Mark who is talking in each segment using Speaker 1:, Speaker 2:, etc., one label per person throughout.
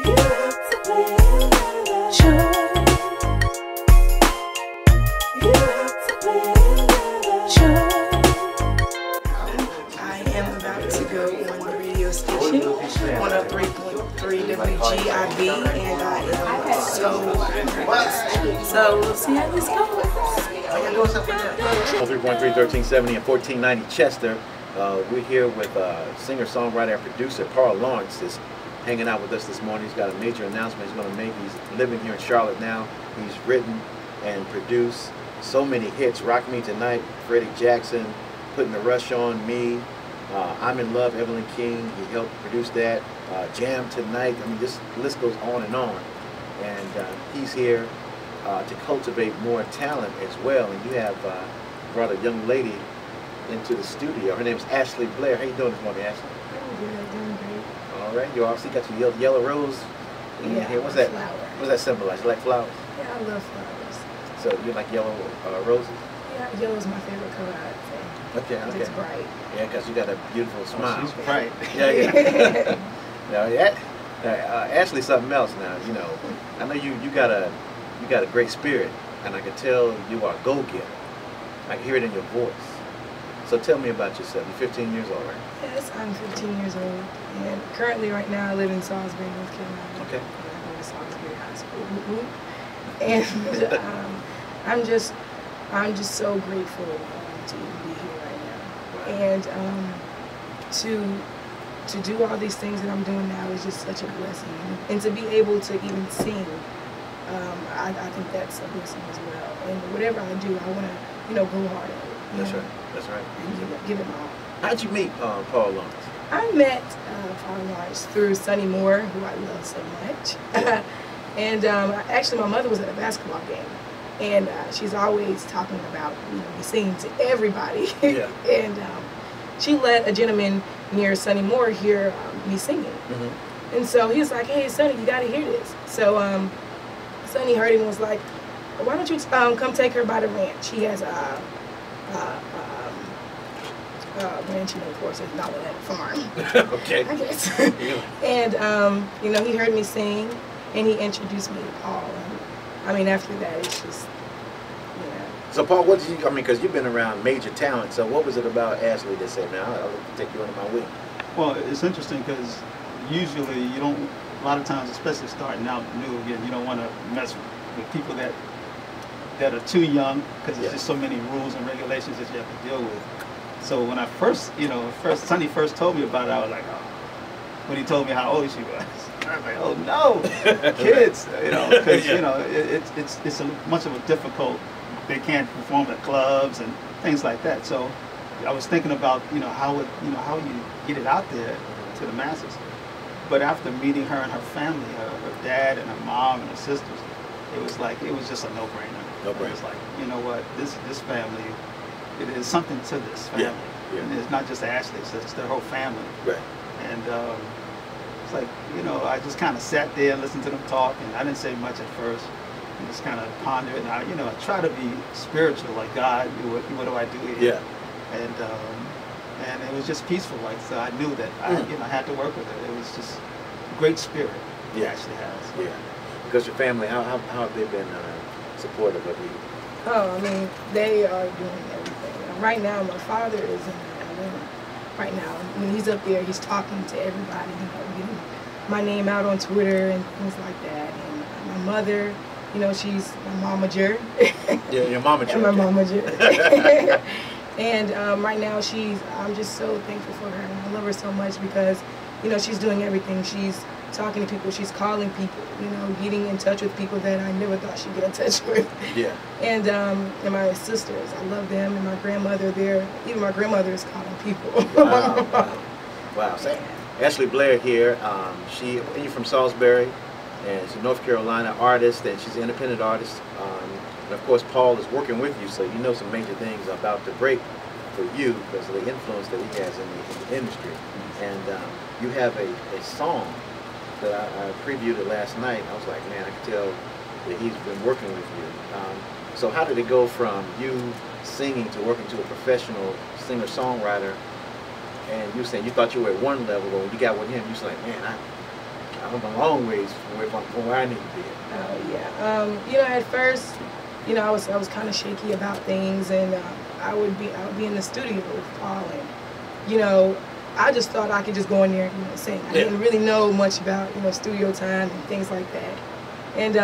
Speaker 1: On a 3.3 WGIV, and I am so nervous. So we'll see how this goes.
Speaker 2: 3.3, 1370, and 1490 Chester. We're here with singer, songwriter, and producer Paul Lawrence is hanging out with us this morning. He's got a major announcement he's going to make. He's living here in Charlotte now. He's written and produced so many hits. Rock Me Tonight, Freddie Jackson, Putting the Rush on Me, I'm in Love, Evelyn King. He helped produce that. Jam Tonight. I mean, this list goes on and on. And he's here to cultivate more talent as well. And you have brought a young lady into the studio. Her name is Ashley Blaire. How you doing this morning, Ashley?
Speaker 1: I'm good. Doing great.
Speaker 2: All right. You obviously got your yellow rose in your hair. What's that?
Speaker 1: Flower.
Speaker 2: What's that symbolize? You like flowers?
Speaker 1: Yeah, I love flowers.
Speaker 2: So you like yellow roses?
Speaker 1: Yeah, yellow is my favorite color, I'd say.
Speaker 2: Okay, okay.
Speaker 1: It's bright.
Speaker 2: Yeah, because you got a beautiful smile.
Speaker 3: She's bright.
Speaker 2: Yeah, yeah. Now, Ashley's something else now. You know, I know you got a great spirit, and I can tell you are a go-getter. I can hear it in your voice. So tell me about yourself. You're 15 years old, right?
Speaker 1: Yes, I'm 15 years old, and currently, right now, I live in Salisbury, North Carolina.
Speaker 2: Okay.
Speaker 1: I go to Salisbury High School. And I'm just so grateful to even be here right now. And to do all these things that I'm doing now is just such a blessing. And to be able to even sing, I think that's a blessing as well. And whatever I do, I want to, go hard at it.
Speaker 2: That's right. That's right.
Speaker 1: And give it my all.
Speaker 2: How'd you meet Paul Lawrence?
Speaker 1: I met Paul Lawrence through Sonny Moore, who I love so much. And actually, my mother was at a basketball game. And she's always talking about, me singing to everybody.
Speaker 2: Yeah.
Speaker 1: And she let a gentleman near Sonny Moore hear me singing.
Speaker 2: Mm-hmm.
Speaker 1: And so he was like, "Hey, Sonny, you got to hear this." So Sonny heard it and was like, "Why don't you come take her by the ranch? She has a ranch, of course, it's not a farm."
Speaker 2: Okay.
Speaker 1: I guess. And, he heard me sing, and he introduced me to Paul. And, after that, it's just,
Speaker 2: So Paul, what did you, because you've been around major talent, so what was it about Ashley that said, "Man, I'll take you under my wing"?
Speaker 3: Well, it's interesting because usually you don't, a lot of times, especially starting out new again, you don't want to mess with people that are too young, because there's just so many rules and regulations that you have to deal with. So when I first, Sonny first told me about it, I was like, oh. When he told me how old she was, I was like, oh no, kids, because it's a much of a difficult. They can't perform at clubs and things like that. So I was thinking about how you get it out there to the masses. But after meeting her and her family, her dad and her mom and her sisters, it was just a no-brainer.
Speaker 2: No-brainer.
Speaker 3: It was like, you know what, this family, it is something to this family.
Speaker 2: Yeah. Yeah.
Speaker 3: And it's not just Ashley, it's their whole family.
Speaker 2: Right.
Speaker 3: And it's like, I just kind of sat there and listened to them talk, and I didn't say much at first. And just kind of ponder it, and I try to be spiritual, like God. What do I do here? Yeah. And it was just peaceful, like, so I knew that I had to work with it. It was just a great spirit.
Speaker 2: Yeah.
Speaker 3: Actually has.
Speaker 2: Yeah. Because your family, how have they been supportive of you?
Speaker 1: Oh, they are doing everything. Right now, my father is in Atlanta. Right now, he's up there. He's talking to everybody, getting my name out on Twitter and things like that. And my mother. She's my momager.
Speaker 2: Yeah, your momager.
Speaker 1: My momager. And right now, I'm just so thankful for her. And I love her so much because, she's doing everything. She's talking to people. She's calling people, getting in touch with people that I never thought she'd get in touch with.
Speaker 2: Yeah.
Speaker 1: And my sisters, I love them. And my grandmother, even my grandmother is calling people.
Speaker 2: Wow. Wow. So, Ashley Blaire here. You're from Salisbury. And she's a North Carolina artist, and she's an independent artist. And of course, Paul is working with you, so you know some major things are about to break for you because of the influence that he has in the industry. And you have a song that I previewed it last night. I was like, man, I can tell that he's been working with you. So how did it go from you singing to working to a professional singer-songwriter? And you saying you thought you were at one level, but when you got with him, you was like, man, I'm a long ways from where I need to be.
Speaker 1: Oh yeah. You know, at first, you know, I was kind of shaky about things, and I would be in the studio with Paul, and you know, I just thought I could just go in there, you know, sing. I didn't really know much about, you know, studio time and things like that. And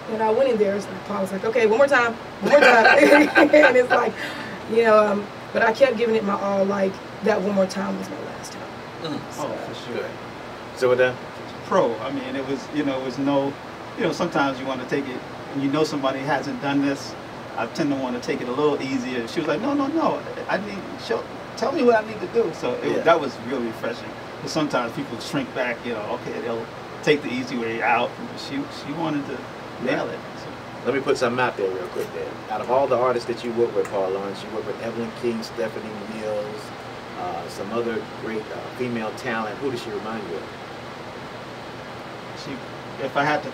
Speaker 1: when I went in there, it's like Paul was like, okay, one more time, and it's like, you know, but I kept giving it my all. Like that one more time was my last time.
Speaker 3: So, oh, for sure.
Speaker 2: So with that,
Speaker 3: pro. I mean, it was, you know, it was no, you know, sometimes you want to take it, and you know somebody hasn't done this. I tend to want to take it a little easier. She was like, no, I need tell me what I need to do. So that was really refreshing. Because sometimes people shrink back, you know, okay, they'll take the easy way out. She wanted to nail it. So.
Speaker 2: Let me put something out there real quick there. Out of all the artists that you work with, Paul Lawrence, you work with Evelyn King, Stephanie Mills, some other great female talent. Who does she remind you of?
Speaker 3: If I had to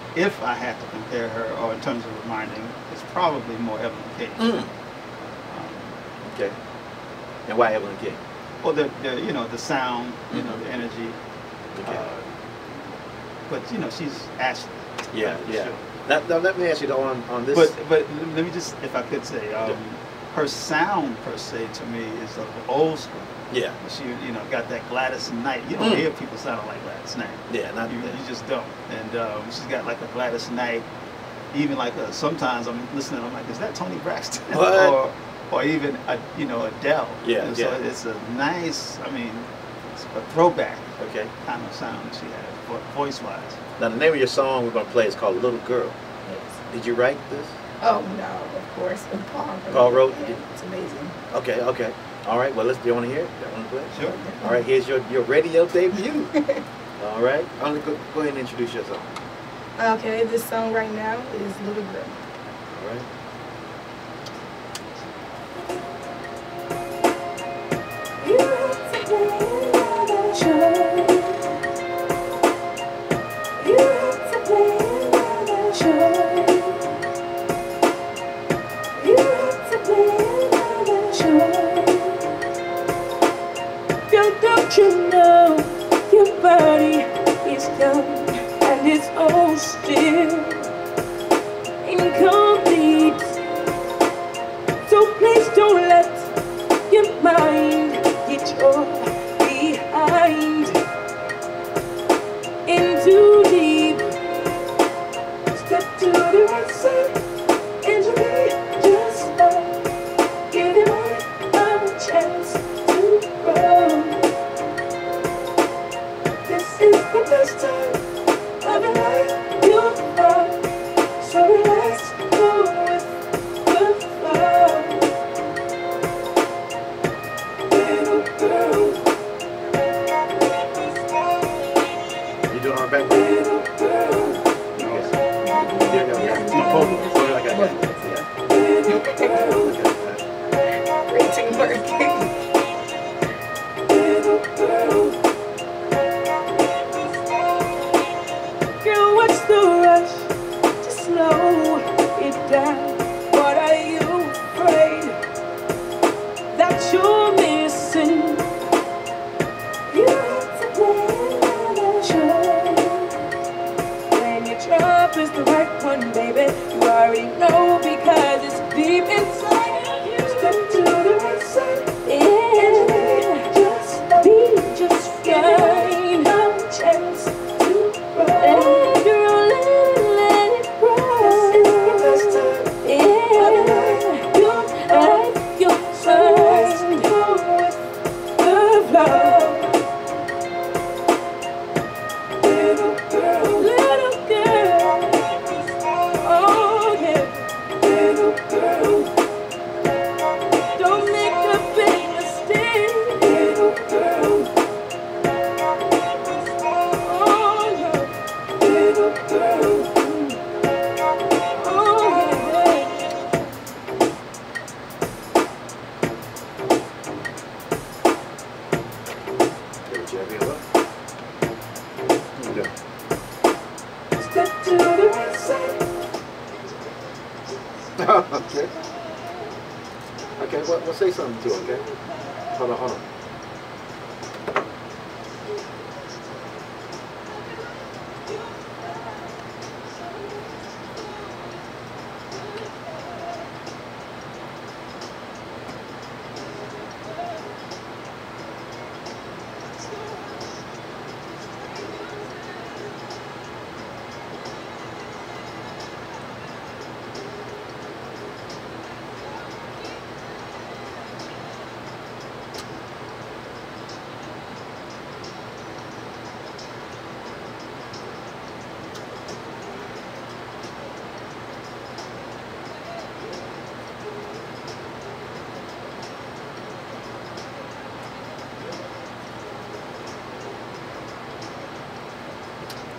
Speaker 3: compare her, or in terms of reminding, it's probably more Evelyn King.
Speaker 2: Okay. And why Evelyn King?
Speaker 3: Well, the you know, the sound, you know, the energy.
Speaker 2: Okay.
Speaker 3: But you know, she's Ashley.
Speaker 2: Yeah.
Speaker 3: Sure.
Speaker 2: Now let me ask you though on this.
Speaker 3: But let me just, if I could say, her sound per se to me is of the old school.
Speaker 2: Yeah.
Speaker 3: She, you know, got that Gladys Knight. You don't hear people sounding like Gladys Knight.
Speaker 2: Yeah, not
Speaker 3: you just don't. And she's got like a Gladys Knight. Even like sometimes I'm listening, I'm like, is that Toni Braxton?
Speaker 2: What?
Speaker 3: or even you know, Adele.
Speaker 2: Yeah.
Speaker 3: And so it's a nice, I mean, it's a throwback.
Speaker 2: Okay.
Speaker 3: Kind of sound that she has, voice wise.
Speaker 2: Now the name of your song we're gonna play is called Little Girl.
Speaker 1: Yes.
Speaker 2: Did you write this?
Speaker 1: Oh no, of course.
Speaker 2: Paul wrote it?
Speaker 1: It's amazing.
Speaker 2: Okay. All right, well, do you want to hear it? You want to play it?
Speaker 3: Sure.
Speaker 2: All right, here's your radio debut. All right, go ahead and introduce your song.
Speaker 1: Okay, this song right now is Little Girl.
Speaker 2: All right.
Speaker 1: You have to play another show. You have to play another show. You have to play another show. Don't you know your body is young and it's all still incomplete? So please don't let your mind get your behind in too deep. Step to the right side and you'll be just fine. Give your mind a chance to grow. This is the best time of your life you'll find. So relax, go with the flow. Little girl.
Speaker 2: You doing our back? Little girl. Great teamwork.
Speaker 1: Little girl. Girl, what's the rush? Just slow it down. What are you afraid that you're missing? You have to play another show. When your job is the right one, baby, you already know because it's deep inside. Step to the right side, yeah, just fine. No chance to grow. Girl, let it grow. This is the best time, yeah. You're fine. Go with the flow. Little girl, oh yeah, little girl. Don't make a big mistake, little girl. Oh no, little girl. Oh yeah. Step to the right side.
Speaker 2: Okay. Okay, well, say something to her, okay? Hold on.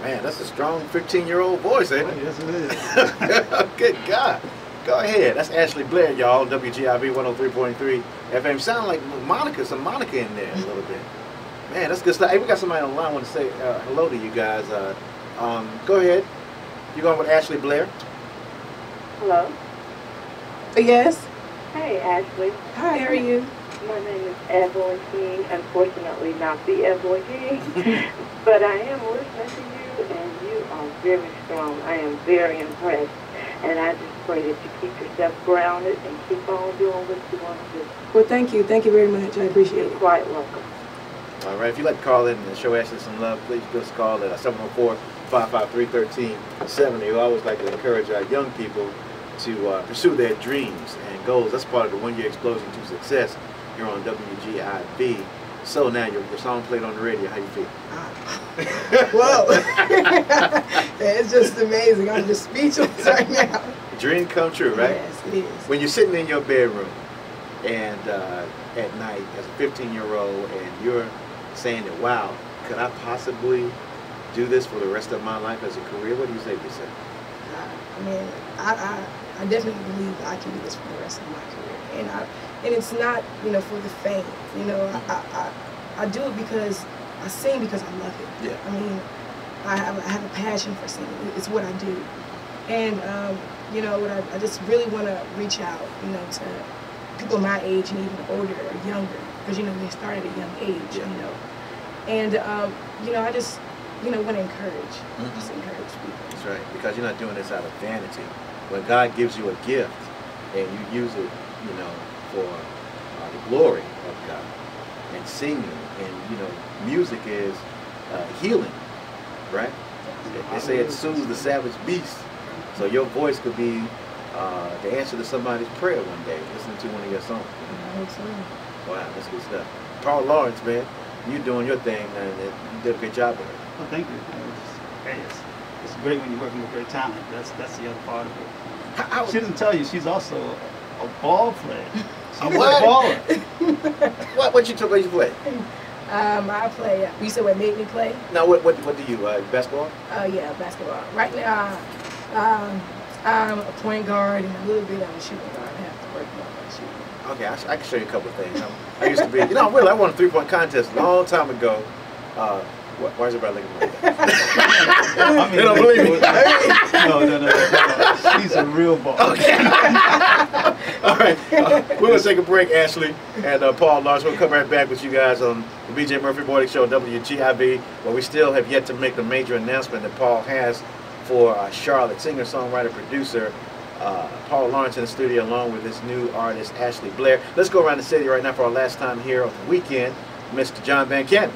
Speaker 2: Man, that's a strong 15-year-old voice, ain't it?
Speaker 3: Yes, it is.
Speaker 2: Good God. Go ahead. That's Ashley Blaire, y'all. WGIV 103.3 FM. Sound like Monica, some Monica in there a little bit. Man, that's good stuff. Hey, we got somebody on the line want to say hello to you guys. Go ahead. You going with Ashley Blaire?
Speaker 4: Hello.
Speaker 1: Yes.
Speaker 4: Hey, Ashley.
Speaker 1: Hi, how are you?
Speaker 4: My name is Evelyn King. Unfortunately, not the Evelyn King, but I am listening to you, and you are very strong. I am very impressed, and I just pray that you keep yourself grounded and keep on doing what you want to do.
Speaker 1: Well, thank you. Thank you very much. I appreciate
Speaker 4: You're
Speaker 1: it.
Speaker 4: quite welcome.
Speaker 2: All right. If you'd like to call in and show Ashley some love, please give us a call at 704-553-1370. We always like to encourage our young people to pursue their dreams and goals. That's part of the one-year explosion to success here on WGIV. So now your song played on the radio. How you feel?
Speaker 1: Whoa. It's just amazing. I'm just speechless right now.
Speaker 2: Dream come true, right?
Speaker 1: Yes, it is.
Speaker 2: When you're sitting in your bedroom and at night as a 15-year-old and you're saying that, wow, could I possibly do this for the rest of my life as a career? What do you say to yourself?
Speaker 1: I mean, I definitely believe that I can do this for the rest of my career. And it's not, for the fame. I do it because I sing because I love it.
Speaker 2: Yeah.
Speaker 1: I mean, I have a passion for singing. It's what I do. And, I just really want to reach out, to people my age and even older or younger. Because, they start at a young age, And, I just, want to encourage. Just encourage people.
Speaker 2: That's right. Because you're not doing this out of vanity. When God gives you a gift and you use it, for the glory of God and singing and, music is healing, right? They say it soothes the savage beast. So your voice could be the answer to somebody's prayer one day, listening to one of your songs.
Speaker 1: I hope so.
Speaker 2: Wow, that's good stuff. Paul Lawrence, man, you doing your thing, man. You did a good job with it.
Speaker 3: Well, thank you. It's great when you're working with great talent. That's the other part of it. She didn't tell you she's also a ball player. She's a baller.
Speaker 2: What you play?
Speaker 1: I play. You said what made me play?
Speaker 2: Now, what do you basketball?
Speaker 1: Yeah, basketball. Right now, I'm a point guard and a little bit of a shooting guard. I have to work more on shooting.
Speaker 2: Okay, I can show you a couple of things. I used to be, I won a 3-point contest a long time ago. Why is everybody looking like that? They don't believe me.
Speaker 3: No. She's a real ball.
Speaker 2: Okay. All right. We're going to take a break, Ashley and Paul Lawrence. We'll come right back with you guys on the BJ Murphy Morning Show, WGIV, where we still have yet to make the major announcement that Paul has for Charlotte, singer, songwriter, producer, Paul Lawrence in the studio along with his new artist, Ashley Blaire. Let's go around the city right now for our last time here on the weekend, Mr. John Van Cannon.